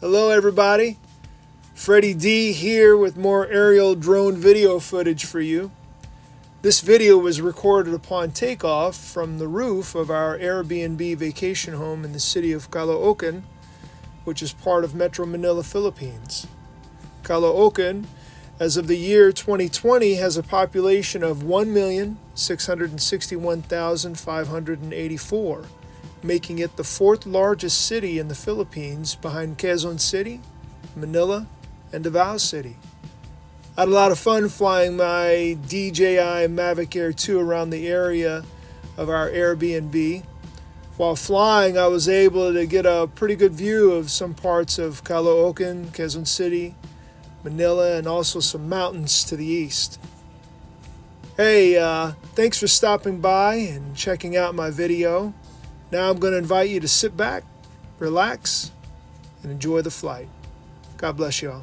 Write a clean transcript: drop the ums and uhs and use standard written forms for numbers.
Hello everybody, Freddy D here with more aerial drone video footage for you. This video was recorded upon takeoff from the roof of our Airbnb vacation home in the city of Caloocan, which is part of Metro Manila, Philippines. Caloocan, as of the year 2020, has a population of 1,661,584, making it the fourth largest city in the Philippines behind Quezon City, Manila and Davao City. I had a lot of fun flying my DJI Mavic Air 2 around the area of our Airbnb. While flying, I was able to get a pretty good view of some parts of Caloocan, Quezon City, Manila, and also some mountains to the east. Hey, thanks for stopping by and checking out my video. Now I'm going to invite you to sit back, relax, and enjoy the flight. God bless you all.